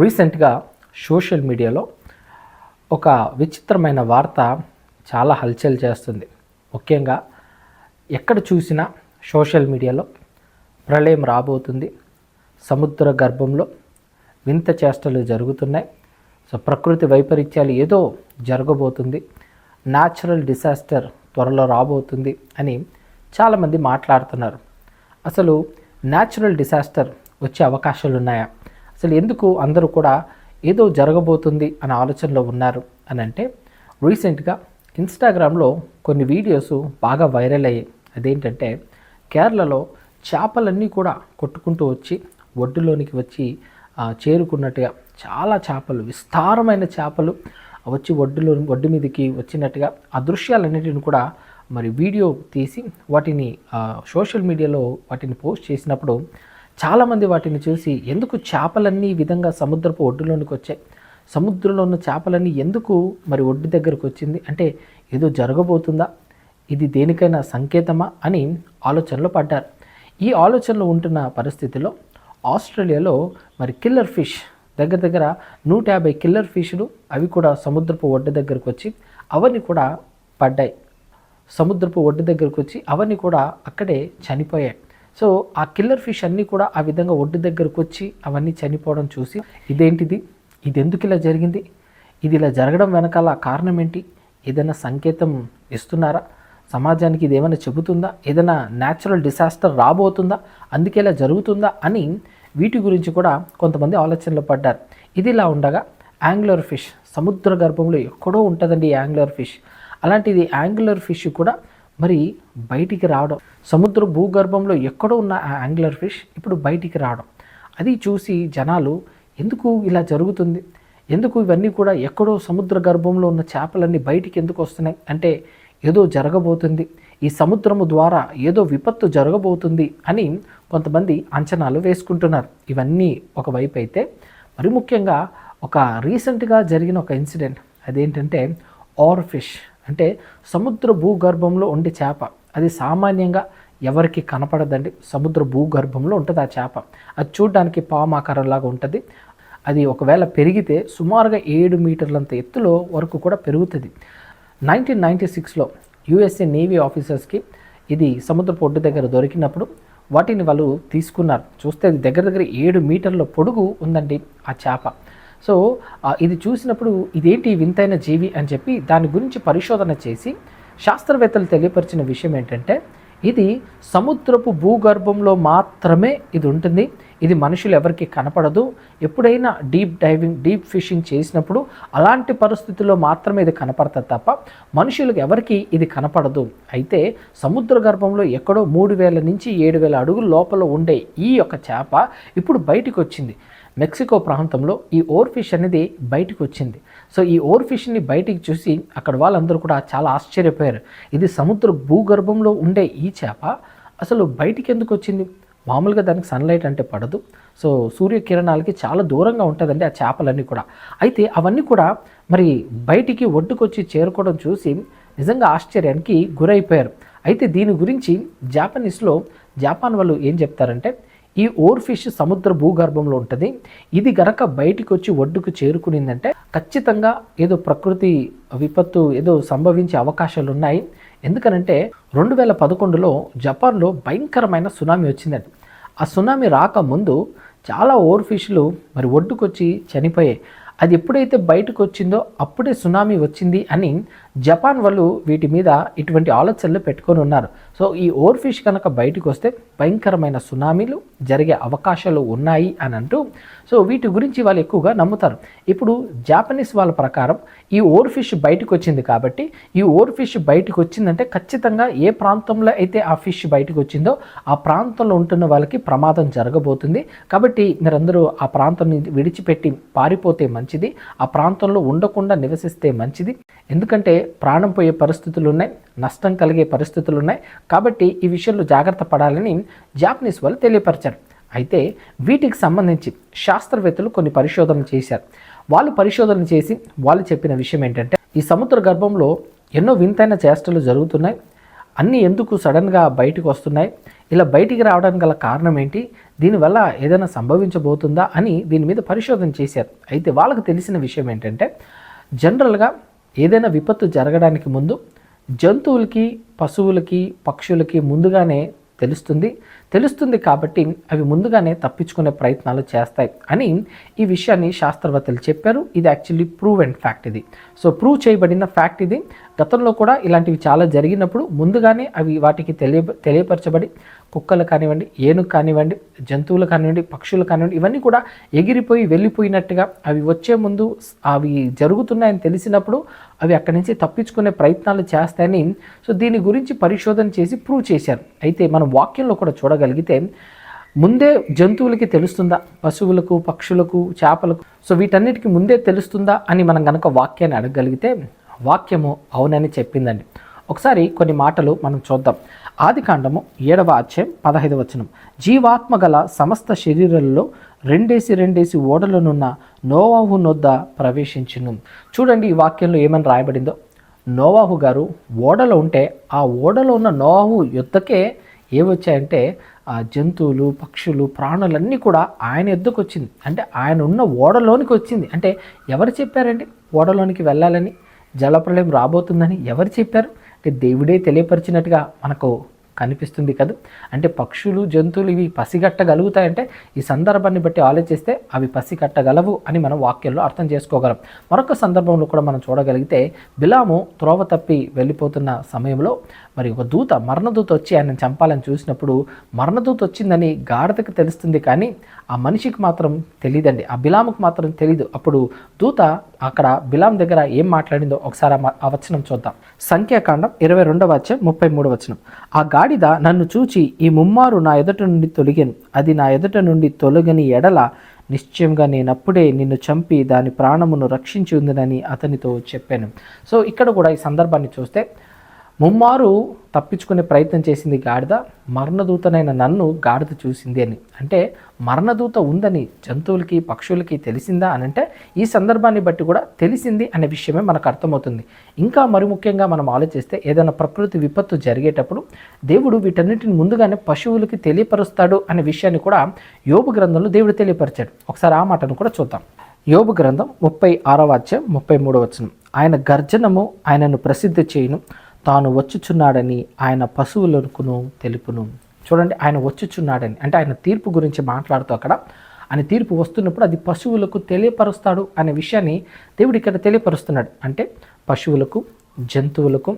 రీసెంట్గా సోషల్ మీడియాలో ఒక విచిత్రమైన వార్త చాలా హల్చల్ చేస్తుంది. ముఖ్యంగా ఎక్కడ చూసినా సోషల్ మీడియాలో ప్రళయం రాబోతుంది, సముద్ర గర్భంలో వింత చేష్టలు జరుగుతున్నాయి, సో ప్రకృతి వైపరీత్యాలు ఏదో జరగబోతుంది, న్యాచురల్ డిసాస్టర్ త్వరలో రాబోతుంది అని చాలామంది మాట్లాడుతున్నారు. అసలు న్యాచురల్ డిసాస్టర్ వచ్చే అవకాశాలు ఉన్నాయా? అసలు ఎందుకు అందరూ కూడా ఏదో జరగబోతుంది అనే ఆలోచనలో ఉన్నారు అని అంటే, రీసెంట్గా ఇన్స్టాగ్రామ్లో కొన్ని వీడియోస్ బాగా వైరల్ అయ్యాయి. అదేంటంటే, కేరళలో చేపలన్నీ కూడా కొట్టుకుంటూ వచ్చి ఒడ్డులోనికి వచ్చి చేరుకున్నట్టుగా, చాలా చేపలు, విస్తారమైన చేపలు వచ్చి ఒడ్డు మీదకి వచ్చినట్టుగా ఆ దృశ్యాలన్నిటిని కూడా మరి వీడియో తీసి వాటిని సోషల్ మీడియాలో వాటిని పోస్ట్ చేసినప్పుడు చాలామంది వాటిని చూసి, ఎందుకు చేపలన్నీ ఈ విధంగా సముద్రపు ఒడ్డులోనికి వచ్చాయి, సముద్రంలో ఉన్న చేపలన్నీ ఎందుకు మరి ఒడ్డు దగ్గరకు వచ్చింది, అంటే ఏదో జరగబోతుందా, ఇది దేనికైనా సంకేతమా అని ఆలోచనలో పడ్డారు. ఈ ఆలోచనలో ఉంటున్న పరిస్థితిలో ఆస్ట్రేలియాలో మరి కిల్లర్ ఫిష్ దగ్గర 150 కిల్లర్ ఫిష్లు అవి కూడా సముద్రపు ఒడ్డు దగ్గరకు వచ్చి అవన్నీ కూడా పడ్డాయి. సముద్రపు ఒడ్డు దగ్గరకు వచ్చి అవన్నీ కూడా అక్కడే చనిపోయాయి. సో ఆ కిల్లర్ ఫిష్ అన్నీ కూడా ఆ విధంగా ఒడ్డు దగ్గరకు వచ్చి అవన్నీ చనిపోవడం చూసి, ఇదేంటిది, ఇది ఎందుకు ఇలా జరిగింది, ఇది ఇలా జరగడం వెనకాల కారణం ఏంటి, ఏదైనా సంకేతం ఇస్తున్నారా, సమాజానికి ఇది ఏమైనా చెబుతుందా, ఏదైనా న్యాచురల్ డిసాస్టర్ రాబోతుందా, అందుకే ఇలా జరుగుతుందా అని వీటి గురించి కూడా కొంతమంది ఆలోచనలో పడ్డారు. ఇది ఇలా ఉండగా యాంగ్లర్ ఫిష్ సముద్ర గర్భంలో ఎక్కడో ఉంటుందండి ఈ యాంగ్లర్ ఫిష్. అలాంటిది యాంగ్లర్ ఫిష్ కూడా మరి బయటికి రావడం, సముద్ర భూగర్భంలో ఎక్కడో ఉన్న ఆ యాంగ్లర్ ఫిష్ ఇప్పుడు బయటికి రావడం, అది చూసి జనాలు ఎందుకు ఇలా జరుగుతుంది, ఎందుకు ఇవన్నీ కూడా ఎక్కడో సముద్ర గర్భంలో ఉన్న చేపలన్నీ బయటికి ఎందుకు వస్తున్నాయి, అంటే ఏదో జరగబోతుంది, ఈ సముద్రము ద్వారా ఏదో విపత్తు జరగబోతుంది అని కొంతమంది అంచనాలు వేసుకుంటున్నారు. ఇవన్నీ ఒకవైపు అయితే, మరి ముఖ్యంగా ఒక రీసెంట్గా జరిగిన ఒక ఇన్సిడెంట్, అదేంటంటే ఆర్ ఫిష్, అంటే సముద్ర భూగర్భంలో ఉండే చేప. అది సామాన్యంగా ఎవరికి కనపడదండి, సముద్ర భూగర్భంలో ఉంటుంది ఆ చేప. అది చూడడానికి పాము ఆకారంలాగా ఉంటుంది. అది ఒకవేళ పెరిగితే సుమారుగా 7 మీటర్లంత ఎత్తులో వరకు కూడా పెరుగుతుంది. 1996లో యుఎస్ఏ నేవీ ఆఫీసర్స్కి ఇది సముద్రపు ఒడ్డు దగ్గర దొరికినప్పుడు వాటిని వాళ్ళు తీసుకున్నారు. చూస్తే అది దగ్గర 7 మీటర్ల పొడుగు ఉందండి ఆ చేప. సో ఇది చూసినప్పుడు ఇదేంటి వింతైన జీవి అని చెప్పి దాని గురించి పరిశోధన చేసి శాస్త్రవేత్తలు తెలియపరిచిన విషయం ఏంటంటే, ఇది సముద్రపు భూగర్భంలో మాత్రమే ఇది ఉంటుంది, ఇది మనుషులు ఎవరికి కనపడదు. ఎప్పుడైనా డీప్ ఫిషింగ్ చేసినప్పుడు అలాంటి పరిస్థితుల్లో మాత్రమే ఇది కనపడుతుంది తప్ప మనుషులకు ఎవరికి ఇది కనపడదు. అయితే సముద్ర గర్భంలో ఎక్కడో 3000 నుంచి 7000 అడుగుల లోపల ఉండే ఈ యొక్క చేప ఇప్పుడు బయటకు వచ్చింది. మెక్సికో ప్రాంతంలో ఈ ఓర్ ఫిష్ అనేది బయటకు వచ్చింది. సో ఈ ఓర్ ఫిష్ని బయటికి చూసి అక్కడ వాళ్ళందరూ కూడా చాలా ఆశ్చర్యపోయారు. ఇది సముద్ర భూగర్భంలో ఉండే ఈ చేప అసలు బయటికి ఎందుకు వచ్చింది, మామూలుగా దానికి సన్లైట్ అంటే పడదు, సో సూర్యకిరణాలకి చాలా దూరంగా ఉంటుందండి ఆ చేపలన్నీ కూడా. అయితే అవన్నీ కూడా మరి బయటికి ఒడ్డుకొచ్చి చేరుకోవడం చూసి నిజంగా ఆశ్చర్యానికి గురైపోయారు. అయితే దీని గురించి జాపాన్ వాళ్ళు ఏం చెప్తారంటే, ఈ ఓర్ ఫిష్ సముద్ర భూగర్భంలో ఉంటుంది, ఇది గనక బయటికి వచ్చి ఒడ్డుకు చేరుకునిందంటే ఖచ్చితంగా ఏదో ప్రకృతి విపత్తు ఏదో సంభవించే అవకాశాలు ఉన్నాయి. ఎందుకనంటే 2011లో జపాన్లో భయంకరమైన సునామీ వచ్చిందండి. ఆ సునామీ రాకముందు చాలా ఓర్ ఫిష్లు మరి ఒడ్డుకొచ్చి చనిపోయాయి. అది ఎప్పుడైతే బయటకు వచ్చిందో అప్పుడే సునామీ వచ్చింది అని జపాన్ వాళ్ళు వీటి మీద ఇటువంటి ఆలోచనలు పెట్టుకొని ఉన్నారు. సో ఈ ఓర్ ఫిష్ కనుక బయటకు వస్తే భయంకరమైన సునామీలు జరిగే అవకాశాలు ఉన్నాయి అని అంటూ, సో వీటి గురించి వాళ్ళు ఎక్కువగా నమ్ముతారు. ఇప్పుడు జాపనీస్ వాళ్ళ ప్రకారం ఈ ఓర్ ఫిష్ బయటకు వచ్చింది కాబట్టి, ఈ ఓర్ ఫిష్ బయటకు వచ్చిందంటే ఖచ్చితంగా ఏ ప్రాంతంలో అయితే ఆ ఫిష్ బయటకు వచ్చిందో ఆ ప్రాంతంలో ఉంటున్న వాళ్ళకి ప్రమాదం జరగబోతుంది. కాబట్టి మీరందరూ ఆ ప్రాంతాన్ని విడిచిపెట్టి పారిపోతే మంచిది, ఆ ప్రాంతంలో ఉండకుండా నివసిస్తే మంచిది. ఎందుకంటే ప్రాణం పోయే పరిస్థితులు ఉన్నాయి, నష్టం కలిగే పరిస్థితులు ఉన్నాయి. కాబట్టి ఈ విషయంలో జాగ్రత్త పడాలని జాపనీస్ వాళ్ళు తెలియపరిచారు. అయితే వీటికి సంబంధించి శాస్త్రవేత్తలు కొన్ని పరిశోధనలు చేశారు. వాళ్ళు పరిశోధన చేసి వాళ్ళు చెప్పిన విషయం ఏంటంటే, ఈ సముద్ర గర్భంలో ఎన్నో వింతైన చేష్టలు జరుగుతున్నాయి, అన్నీ ఎందుకు సడన్గా బయటకు వస్తున్నాయి, ఇలా బయటికి రావడానికి గల కారణం ఏంటి, దీనివల్ల ఏదైనా సంభవించబోతుందా అని దీని మీద పరిశోధన చేశారు. అయితే వాళ్ళకు తెలిసిన విషయం ఏంటంటే, జనరల్గా ఏదైనా విపత్తు జరగడానికి ముందు జంతువులకి, పశువులకి, పక్షులకి ముందుగానే తెలుస్తుంది కాబట్టి అవి ముందుగానే తప్పించుకునే ప్రయత్నాలు చేస్తాయి అని ఈ విషయాన్ని శాస్త్రవేత్తలు చెప్పారు. ఇది యాక్చువల్లీ ప్రూవ్ అండ్ ఫ్యాక్ట్. ఇది ప్రూవ్ చేయబడిన ఫ్యాక్ట్. ఇది గతంలో కూడా ఇలాంటివి చాలా జరిగినప్పుడు ముందుగానే అవి వాటికి తెలియపరచబడి, కుక్కలు కానివ్వండి, ఏనుగు కానివ్వండి, జంతువులు కానివ్వండి, పక్షులు కానివ్వండి, ఇవన్నీ కూడా ఎగిరిపోయి వెళ్ళిపోయినట్టుగా అవి వచ్చే ముందు అవి జరుగుతున్నాయని తెలిసినప్పుడు అవి అక్కడి నుంచి తప్పించుకునే ప్రయత్నాలు చేస్తాయని దీని గురించి పరిశోధన చేసి ప్రూవ్ చేశారు. అయితే మనం వాక్యంలో కూడా చూడగలిగితే ముందే జంతువులకి తెలుస్తుందా, పశువులకు, పక్షులకు, చేపలకు, వీటన్నిటికీ ముందే తెలుస్తుందా అని మనం కనుక వాక్యాన్ని అడగగలిగితే వాక్యము అవునని చెప్పిందండి. ఒకసారి కొన్ని మాటలు మనం చూద్దాం. ఆదికాండము 7వ అధ్యాయం 15వ వచనం. జీవాత్మ గల సమస్త శరీరాలలో రెండేసి ఓడలనున్న నోవాహు నొద్ద ప్రవేశించును. చూడండి ఈ వాక్యంలో ఏమని రాయబడిందో. నోవాహు గారు ఓడలో ఉంటే ఆ ఓడలో ఉన్న నోవాహు యుద్ధకే ఏవొచ్చాయంటే ఆ జంతువులు, పక్షులు, ప్రాణులన్నీ కూడా ఆయన యుద్ధకు వచ్చింది. అంటే ఆయన ఉన్న ఓడలోనికి వచ్చింది. అంటే ఎవరు చెప్పారండి ఓడలోనికి వెళ్ళాలని, జలప్రలయం రాబోతుందని ఎవరు చెప్పారు? అంటే దేవుడే తెలియపరిచినట్టుగా మనకు కనిపిస్తుంది కదా. అంటే పక్షులు, జంతువులు ఇవి పసిగట్టగలుగుతాయంటే ఈ సందర్భాన్ని బట్టి ఆలోచిస్తే అవి పసిగట్టగలవు అని మనం వాక్యంలో అర్థం చేసుకోగలం. మరొక సందర్భంలో కూడా మనం చూడగలిగితే బిలాము త్రోవ తప్పి వెళ్ళిపోతున్న సమయంలో మరి ఒక దూత, మరణదూత వచ్చి ఆయన చంపాలని చూసినప్పుడు మరణదూత వచ్చిందని గాడిదకు తెలుస్తుంది, కానీ ఆ మనిషికి మాత్రం తెలియదండి, ఆ బిలాముకు మాత్రం తెలీదు. అప్పుడు దూత అక్కడ బిలాం దగ్గర ఏం మాట్లాడిందో ఒకసారి ఆ వచనం చూద్దాం. సంఖ్యాకాండం 22వ అధ్యాయం 33వ వచనం. ఆ గాడిద నన్ను చూచి ఈ ముమ్మారు నా ఎదుట నుండి తొలగాను, అది నా ఎదుట నుండి తొలగని ఎడల నిశ్చయంగా నేనప్పుడే నిన్ను చంపి దాని ప్రాణమును రక్షించి ఉందని అతనితో చెప్పాను. ఇక్కడ కూడా ఈ సందర్భాన్ని చూస్తే ముమ్మారు తప్పించుకునే ప్రయత్నం చేసింది గాడిద, మరణదూతనైన నన్ను గాడిద చూసింది అని. అంటే మరణదూత ఉందని జంతువులకి, పక్షులకి తెలిసిందా అని అంటే ఈ సందర్భాన్ని బట్టి కూడా తెలిసింది అనే విషయమే మనకు అర్థమవుతుంది. ఇంకా మరి ముఖ్యంగా మనం ఆలోచిస్తే ఏదైనా ప్రకృతి విపత్తు జరిగేటప్పుడు దేవుడు వీటన్నిటిని ముందుగానే పశువులకి తెలియపరుస్తాడు అనే విషయాన్ని కూడా యోబు గ్రంథంలో దేవుడు తెలియపరిచాడు. ఒకసారి ఆ మాటను కూడా చూద్దాం. యోబు గ్రంథం 36వ అధ్యాయం 33వ వచనం. ఆయన గర్జనము ఆయనను ప్రసిద్ధి చేయును, తాను వచ్చుచున్నాడని ఆయన పశువులకును తెలుపును. చూడండి, ఆయన వచ్చుచున్నాడని అంటే ఆయన తీర్పు గురించి మాట్లాడుతూ అక్కడ ఆయన తీర్పు వస్తున్నప్పుడు అది పశువులకు తెలియపరుస్తాడు అనే విషయాన్ని దేవుడు ఇక్కడ తెలియపరుస్తున్నాడు. అంటే పశువులకు, జంతువులకు,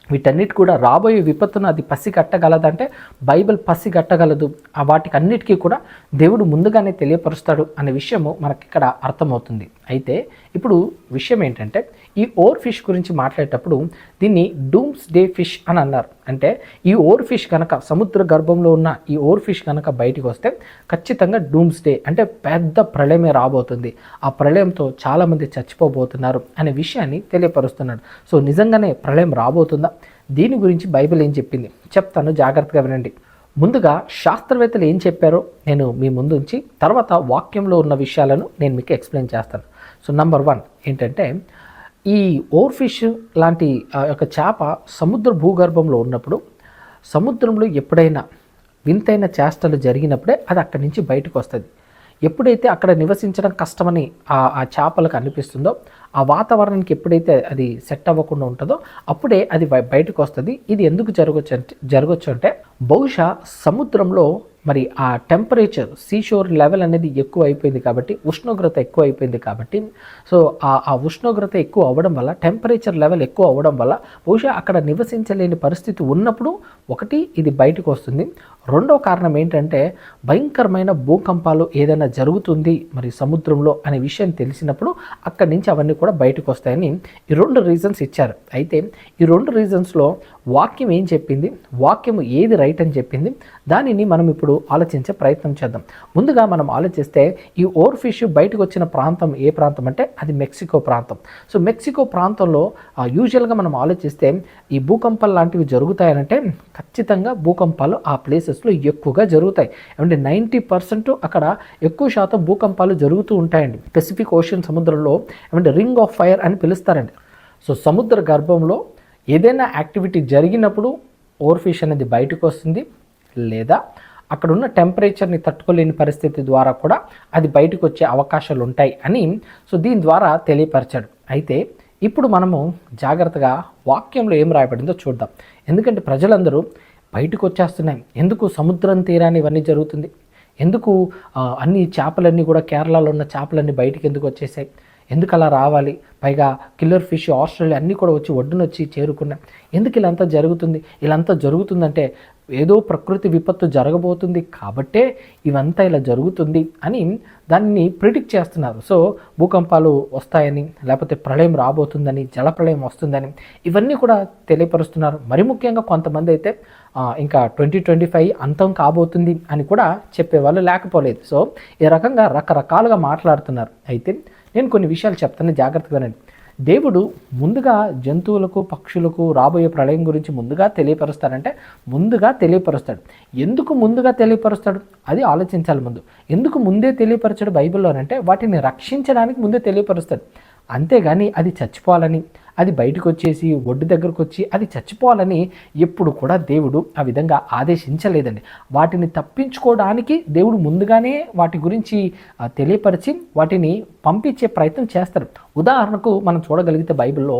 వీటన్నిటి కూడా రాబోయే విపత్తును అది పసిగట్టగలదంటే బైబిల్ పసిగట్టగలదు. వాటికి అన్నిటికీ కూడా దేవుడు ముందుగానే తెలియపరుస్తాడు అనే విషయము మనకి ఇక్కడ అర్థమవుతుంది. అయితే ఇప్పుడు విషయం ఏంటంటే ఈ ఓర్ ఫిష్ గురించి మాట్లాడేటప్పుడు దీన్ని డూమ్స్ డే ఫిష్ అని అన్నారు. అంటే ఈ ఓర్ ఫిష్ కనుక సముద్ర గర్భంలో ఉన్న ఈ ఓర్ ఫిష్ కనుక బయటికి వస్తే ఖచ్చితంగా డూమ్స్ డే అంటే పెద్ద ప్రళయమే రాబోతుంది, ఆ ప్రళయంతో చాలామంది చచ్చిపోబోతున్నారు అనే విషయాన్ని తెలియపరుస్తున్నాడు. నిజంగానే ప్రళయం రాబోతుందా? దీని గురించి బైబిల్ ఏం చెప్పింది చెప్తాను, జాగ్రత్తగా వినండి. ముందుగా శాస్త్రవేత్తలు ఏం చెప్పారో నేను మీ ముందు ఉంచి తర్వాత వాక్యంలో ఉన్న విషయాలను నేను మీకు ఎక్స్ప్లెయిన్ చేస్తాను. నంబర్ 1 ఏంటంటే ఈ ఓర్ ఫిష్ లాంటి ఒక చేప సముద్ర భూగర్భంలో ఉన్నప్పుడు సముద్రంలో ఎప్పుడైనా వింతైన చేష్టలు జరిగినప్పుడే అది అక్కడి నుంచి బయటకు వస్తుంది. ఎప్పుడైతే అక్కడ నివసించడం కష్టమని ఆ చేపలకు అనిపిస్తుందో, ఆ వాతావరణానికి ఎప్పుడైతే అది సెట్ అవ్వకుండా ఉంటుందో అప్పుడే అది బయటకు వస్తుంది. ఇది ఎందుకు జరగచ్చు అంటే బహుశా సముద్రంలో మరి ఆ టెంపరేచర్ సీషోర్ లెవెల్ అనేది ఎక్కువ అయిపోయింది కాబట్టి, ఉష్ణోగ్రత ఎక్కువ అయిపోయింది కాబట్టి, ఆ ఉష్ణోగ్రత ఎక్కువ అవ్వడం వల్ల, టెంపరేచర్ లెవెల్ ఎక్కువ అవ్వడం వల్ల బహుశా అక్కడ నివసించలేని పరిస్థితి ఉన్నప్పుడు ఒకటి ఇది బయటకు వస్తుంది. రెండవ కారణం ఏంటంటే భయంకరమైన భూకంపాలు ఏదైనా జరుగుతుంది మరి సముద్రంలో అనే విషయం తెలిసినప్పుడు అక్కడి నుంచి అవన్నీ కూడా బయటకు వస్తాయని ఈ 2 రీజన్స్ ఇచ్చారు. అయితే ఈ 2 రీజన్స్లో వాక్యం ఏం చెప్పింది, వాక్యం ఏది రైట్ అని చెప్పింది, దానిని మనం ఇప్పుడు ఆలోచించే ప్రయత్నం చేద్దాం. ముందుగా మనం ఆలోచిస్తే ఈ ఓర్ ఫిష్ బయటకు వచ్చిన ప్రాంతం ఏ ప్రాంతం అంటే అది మెక్సికో ప్రాంతం. మెక్సికో ప్రాంతంలో యూజువల్గా మనం ఆలోచిస్తే ఈ భూకంపాలు లాంటివి జరుగుతాయనంటే ఖచ్చితంగా భూకంపాలు ఆ ప్లేసెస్లో ఎక్కువగా జరుగుతాయి. అంటే 90% అక్కడ ఎక్కువ శాతం భూకంపాలు జరుగుతూ ఉంటాయండి. పెసిఫిక్ ఓషన్ సముద్రంలో ఏమంటే రింగ్ ఆఫ్ ఫైర్ అని పిలుస్తారండి. సముద్ర గర్భంలో ఏదైనా యాక్టివిటీ జరిగినప్పుడు ఓవర్ ఫిష్ అనేది బయటకు వస్తుంది, లేదా అక్కడ ఉన్న టెంపరేచర్ని తట్టుకోలేని పరిస్థితి ద్వారా కూడా అది బయటకు వచ్చే అవకాశాలు ఉంటాయి అని సో దీని ద్వారా తెలియపరిచాడు. అయితే ఇప్పుడు మనము జాగ్రత్తగా వాక్యంలో ఏం రాయబడిందో చూద్దాం. ఎందుకంటే ప్రజలందరూ బయటకు వచ్చేస్తున్నాయి. ఎందుకు సముద్రం తీరాన్ని ఇవన్నీ జరుగుతుంది? ఎందుకు అన్ని చేపలన్నీ కూడా కేరళలో ఉన్న చేపలన్నీ బయటికి ఎందుకు వచ్చేసాయి? ఎందుకు అలా రావాలి? పైగా కిల్లర్ ఫిష్ ఆస్ట్రేలియా అన్నీ కూడా వచ్చి ఒడ్డునొచ్చి చేరుకున్నాయి. ఎందుకు ఇలాంతా జరుగుతుంది? ఇలాంతా జరుగుతుందంటే ఏదో ప్రకృతి విపత్తు జరగబోతుంది కాబట్టే ఇవంతా ఇలా జరుగుతుంది అని దాన్ని ప్రిడిక్ట్ చేస్తున్నారు. సో భూకంపాలు వస్తాయని, లేకపోతే ప్రళయం రాబోతుందని, జల ప్రళయం వస్తుందని ఇవన్నీ కూడా తెలియపరుస్తున్నారు. మరి ముఖ్యంగా కొంతమంది అయితే ఇంకా 2025 అంతం కాబోతుంది అని కూడా చెప్పేవాళ్ళు లేకపోలేదు. సో ఈ రకంగా రకరకాలుగా మాట్లాడుతున్నారు. అయితే నేను కొన్ని విషయాలు చెప్తాను, జాగ్రత్తగా వినండి. దేవుడు ముందుగా జంతువులకు, పక్షులకు రాబోయే ప్రళయం గురించి ముందుగా తెలియపరుస్తాడు. ఎందుకు ముందుగా తెలియపరుస్తాడు అది ఆలోచించాలి ముందు. ఎందుకు ముందే తెలియపరచాడు బైబిల్లోనంటే వాటిని రక్షించడానికి ముందే తెలియపరుస్తాడు. అంతేగాని అది చచ్చిపోవాలని, అది బయటకు వచ్చేసి ఒడ్డు దగ్గరకు వచ్చి అది చచ్చిపోవాలని ఎప్పుడు కూడా దేవుడు ఆ విధంగా ఆదేశించలేదండి. వాటిని తప్పించుకోవడానికి దేవుడు ముందుగానే వాటి గురించి తెలియపరిచి వాటిని పంపించే ప్రయత్నం చేస్తారు. ఉదాహరణకు మనం చూడగలిగితే బైబిల్లో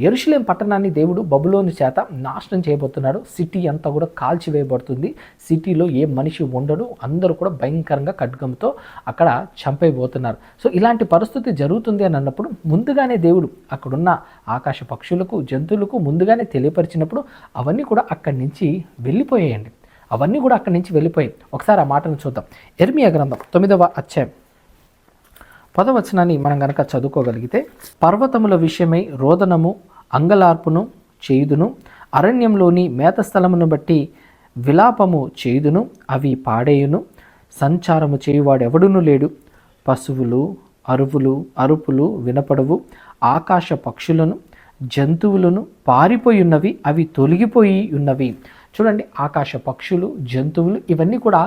యెరూషలేం పట్టణాన్ని దేవుడు బబులోను చేత నాశనం చేయబోతున్నాడు. సిటీ అంతా కూడా కాల్చివేయబడుతుంది. సిటీలో ఏ మనిషి ఉండడు, అందరూ కూడా భయంకరంగా ఖడ్గంతో అక్కడ చంపైపోతున్నారు. సో ఇలాంటి పరిస్థితి జరుగుతుంది అని అన్నప్పుడు ముందుగానే దేవుడు అక్కడున్న ఆకాశ పక్షులకు, జంతువులకు ముందుగానే తెలియపరిచినప్పుడు అవన్నీ కూడా అక్కడి నుంచి వెళ్ళిపోయాయండి. ఒకసారి ఆ మాటను చూద్దాం. యెర్మీయా గ్రంథం 9వ అధ్యాయం 10వ వచనాన్ని మనం గనక చదువుకోగలిగితే, పర్వతముల విషయమై రోదనము అంగలార్పును చేయుదును, అరణ్యంలోని మేత స్థలమును బట్టి విలాపము చేయుదును, అవి పాడేయును, సంచారము చేయువాడెవడునూ లేడు, పశువులు అరుపులు వినపడవు, ఆకాశ పక్షులను జంతువులను పారిపోయి ఉన్నవి, అవి తొలగిపోయి ఉన్నవి. చూడండి, ఆకాశ పక్షులు, జంతువులు ఇవన్నీ కూడా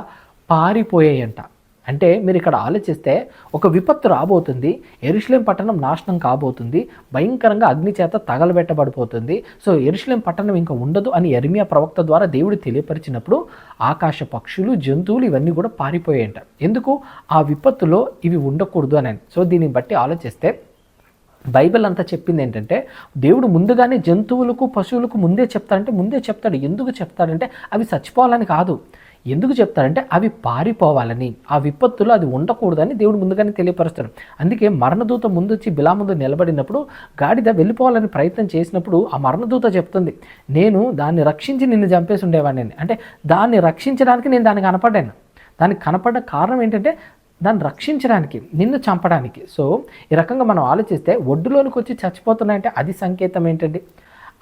పారిపోయాయంట. అంటే మీరు ఇక్కడ ఆలోచిస్తే ఒక విపత్తు రాబోతుంది, యెరూషలేం పట్టణం నాశనం కాబోతుంది, భయంకరంగా అగ్ని చేత తగలబెట్టబడిపోతుంది. సో యెరూషలేం పట్టణం ఇంకా ఉండదు అని యెర్మీయా ప్రవక్త ద్వారా దేవుడు తెలియపరిచినప్పుడు ఆకాశ పక్షులు, జంతువులు ఇవన్నీ కూడా పారిపోయాయంట. ఎందుకు? ఆ విపత్తులో ఇవి ఉండకూడదు అని. సో దీన్ని బట్టి ఆలోచిస్తే బైబిల్ అంతా చెప్పింది ఏంటంటే దేవుడు ముందుగానే జంతువులకు, పశువులకు ముందే చెప్తాడు. ఎందుకు చెప్తాడంటే అవి చచ్చిపోవాలని కాదు. ఎందుకు చెప్తారంటే అవి పారిపోవాలని, ఆ విపత్తులో అది ఉండకూడదని దేవుడు ముందుగానే తెలియపరుస్తాడు. అందుకే మరణదూత ముందు వచ్చి బిలాముతో నిలబడినప్పుడు గాడిద వెళ్ళిపోవాలని ప్రయత్నం చేసినప్పుడు ఆ మరణదూత చెప్తుంది, నేను దాన్ని రక్షించి నిన్ను చంపేసి ఉండేవాడిని. అంటే దాన్ని రక్షించడానికి నేను దానికి కనపడ్డాను. దానికి కనపడ్డ కారణం ఏంటంటే దాన్ని రక్షించడానికి, నిన్ను చంపడానికి. సో ఈ రకంగా మనం ఆలోచిస్తే ఒడ్డులోనికి వచ్చి చచ్చిపోతున్నాయంటే అది సంకేతం ఏంటండి?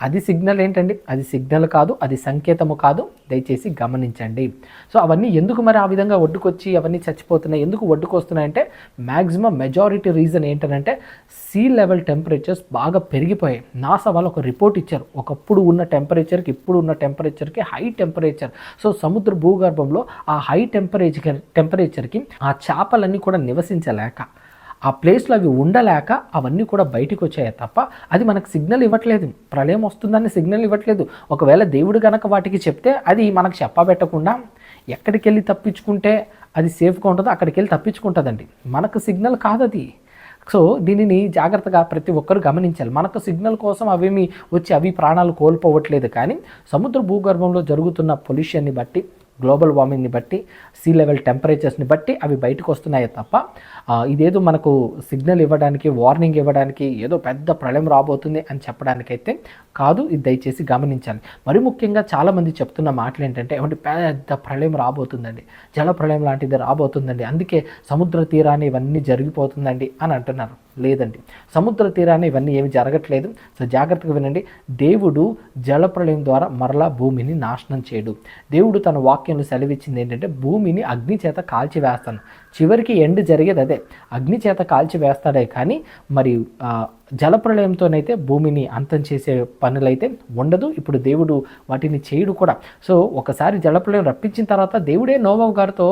అది సిగ్నల్ ఏంటండి? అది సిగ్నల్ కాదు, అది సంకేతము కాదు. దయచేసి గమనించండి. సో అవన్నీ ఎందుకు మరి ఆ విధంగా ఒడ్డుకొచ్చి అవన్నీ చచ్చిపోతున్నాయి? ఎందుకు ఒడ్డుకు వస్తున్నాయంటే మ్యాక్సిమం మెజారిటీ రీజన్ ఏంటంటే సీ లెవెల్ టెంపరేచర్స్ బాగా పెరిగిపోయాయి. నాసా వాళ్ళు ఒక రిపోర్ట్ ఇచ్చారు, ఒకప్పుడు ఉన్న టెంపరేచర్కి ఇప్పుడు ఉన్న టెంపరేచర్కి హై టెంపరేచర్. సో సముద్ర భూగర్భంలో ఆ హై టెంపరేచర్కి ఆ చేపలన్నీ కూడా నివసించలేక, ఆ ప్లేస్లో అవి ఉండలేక అవన్నీ కూడా బయటికి వచ్చాయి తప్ప అది మనకు సిగ్నల్ ఇవ్వట్లేదు, ప్రళయం వస్తుందని సిగ్నల్ ఇవ్వట్లేదు. ఒకవేళ దేవుడు కనుక వాటికి చెప్తే అది మనకు చెప్పబెట్టకుండా ఎక్కడికి వెళ్ళి తప్పించుకుంటే అది సేఫ్గా ఉంటుందో అక్కడికి వెళ్ళి తప్పించుకుంటుందండి. మనకు సిగ్నల్ కాదు అది. సో దీనిని జాగ్రత్తగా ప్రతి ఒక్కరు గమనించాలి. మనకు సిగ్నల్ కోసం అవేమి వచ్చి అవి ప్రాణాలు కోల్పోవట్లేదు, కానీ సముద్ర భూగర్భంలో జరుగుతున్న పొల్యూషన్ని బట్టి, గ్లోబల్ వార్మింగ్ని బట్టి, సీ లెవెల్ టెంపరేచర్స్ని బట్టి అవి బయటకు వస్తున్నాయే తప్ప ఇదేదో మనకు సిగ్నల్ ఇవ్వడానికి, వార్నింగ్ ఇవ్వడానికి, ఏదో పెద్ద ప్రళయం రాబోతుంది అని చెప్పడానికైతే కాదు. ఇది దయచేసి గమనించాలి. మరి ముఖ్యంగా చాలామంది చెప్తున్న మాటలు ఏంటంటే ఏమంటే పెద్ద ప్రళయం రాబోతుందండి, జల ప్రళయం లాంటిది రాబోతుందండి, అందుకే సముద్ర తీరాన్ని ఇవన్నీ జరిగిపోతుందండి అని అంటున్నారు. లేదండి, సముద్ర తీరాన్ని ఇవన్నీ ఏమి జరగట్లేదు. సో జాగ్రత్తగా వినండి. దేవుడు జలప్రళయం ద్వారా మరలా భూమిని నాశనం చేయడు. దేవుడు తన వాక్యంలో సెలవిచ్చింది ఏంటంటే భూమిని అగ్ని చేత కాల్చివేస్తాను. చివరికి ఎండ్ జరిగేది అదే, అగ్ని చేత కాల్చివేస్తాడే. కానీ మరి జలప్రళయంతోనైతే భూమిని అంతం చేసే పనులైతే ఉండదు. ఇప్పుడు దేవుడు వాటిని చేయడు కూడా. సో ఒకసారి జలప్రళయం రప్పించిన తర్వాత దేవుడే నోవహు గారితో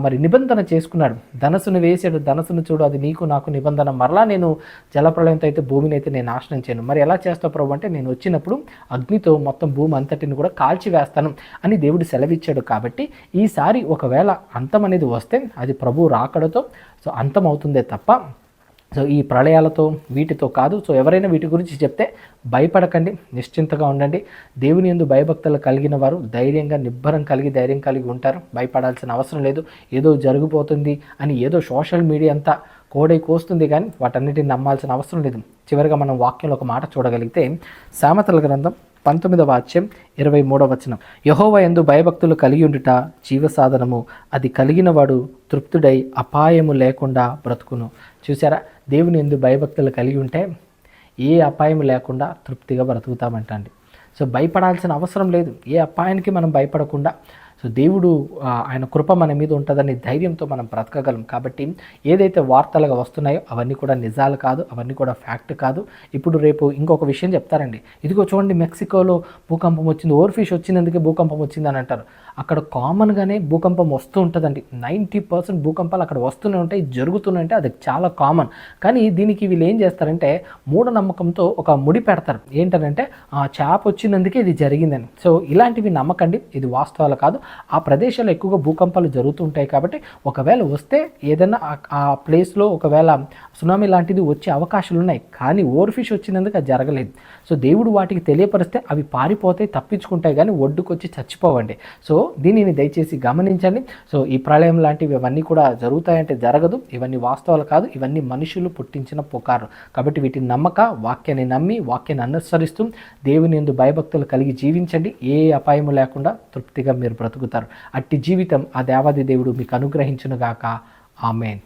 మరి నిబంధన చేసుకున్నాడు. ధనస్సును వేసాడు, ధనస్సును చూడు అది నీకు నాకు నిబంధన, మరలా నేను జలప్రళయంతో అయితే భూమిని అయితే నేను నాశనం చేయను. మరి ఎలా చేస్తావు ప్రభు అంటే, నేను వచ్చినప్పుడు అగ్నితో మొత్తం భూమి అంతటిని కూడా కాల్చివేస్తాను అని దేవుడు సెలవిచ్చాడు. కాబట్టి ఈసారి ఒకవేళ అంతం అనేది వస్తే అది ప్రభు రాకడతో సో అంతం అవుతుందే తప్ప సో ఈ ప్రళయాలతో వీటితో కాదు. సో ఎవరైనా వీటి గురించి చెప్తే భయపడకండి, నిశ్చింతగా ఉండండి. దేవుని యందు భయభక్తులు కలిగిన వారు ధైర్యంగా నిబ్బరం కలిగి ధైర్యం కలిగి ఉంటారు. భయపడాల్సిన అవసరం లేదు. ఏదో జరిగిపోతుంది అని ఏదో సోషల్ మీడియా అంతా కోడై కోస్తుంది, కానీ వాటన్నిటిని నమ్మాల్సిన అవసరం లేదు. చివరిగా మనం వాక్యంలో ఒక మాట చూడగలిగితే సామెతల గ్రంథం 19వ అధ్యాయం 23వ వచనం, యెహోవా యందు భయభక్తులు కలిగి ఉండుట జీవసాధనము, అది కలిగిన వాడు తృప్తుడై అపాయము లేకుండా బ్రతుకును. చూసారా, దేవుని యందు భయభక్తులు కలిగి ఉంటే ఏ అపాయం లేకుండా తృప్తిగా బ్రతుకుతామంటండి. సో భయపడాల్సిన అవసరం లేదు. ఏ అపాయానికి మనం భయపడకుండా సో దేవుడు ఆయన కృప మన మీద ఉంటుందని ధైర్యంతో మనం బ్రతకగలం. కాబట్టి ఏదైతే వార్తలుగా వస్తున్నాయో అవన్నీ కూడా నిజాలు కాదు, అవన్నీ కూడా ఫ్యాక్ట్ కాదు. ఇప్పుడు రేపు ఇంకొక విషయం చెప్తారండి, ఇదిగో చూడండి మెక్సికోలో భూకంపం వచ్చింది, ఓవర్ఫిష్ వచ్చినందుకే భూకంపం వచ్చిందని అంటారు. అక్కడ కామన్గానే భూకంపం వస్తూ ఉంటుందండి. 90% భూకంపాలు అక్కడ వస్తూనే ఉంటాయి, జరుగుతున్నాయంటే అది చాలా కామన్. కానీ దీనికి వీళ్ళు ఏం చేస్తారంటే మూఢనమ్మకంతో ఒక ముడి పెడతారు. ఏంటంటే ఆ చేప వచ్చినందుకే ఇది జరిగిందని. సో ఇలాంటివి నమ్మకండి, ఇది వాస్తవాలు కాదు. ఆ ప్రదేశాల్లో ఎక్కువగా భూకంపాలు జరుగుతుంటాయి. కాబట్టి ఒకవేళ వస్తే ఏదైనా ఆ ప్లేస్లో ఒకవేళ సునామీ లాంటిది వచ్చే అవకాశాలు ఉన్నాయి. కానీ ఓవర్ఫిష్ వచ్చినందుకు అది జరగలేదు. సో దేవుడు వాటికి తెలియపరిస్తే అవి పారిపోతాయి, తప్పించుకుంటాయి, కానీ ఒడ్డుకొచ్చి చచ్చిపోవండి. సో దీనిని దయచేసి గమనించండి. సో ఈ ప్రళయం లాంటివి ఇవన్నీ కూడా జరుగుతాయంటే జరగదు. ఇవన్నీ వాస్తవాలు కాదు, ఇవన్నీ మనుషులు పుట్టించిన పుకారు. కాబట్టి వీటిని నమ్మక, వాక్యాన్ని నమ్మి వాక్యాన్ని అనుసరిస్తూ దేవుని యందు భయభక్తులు కలిగి జీవించండి. ఏ అపాయము లేకుండా తృప్తిగా మీరు బ్రతుకుతారు. అట్టి జీవితం ఆ దేవాది దేవుడు మీకు అనుగ్రహించునుగాక. ఆమేన్.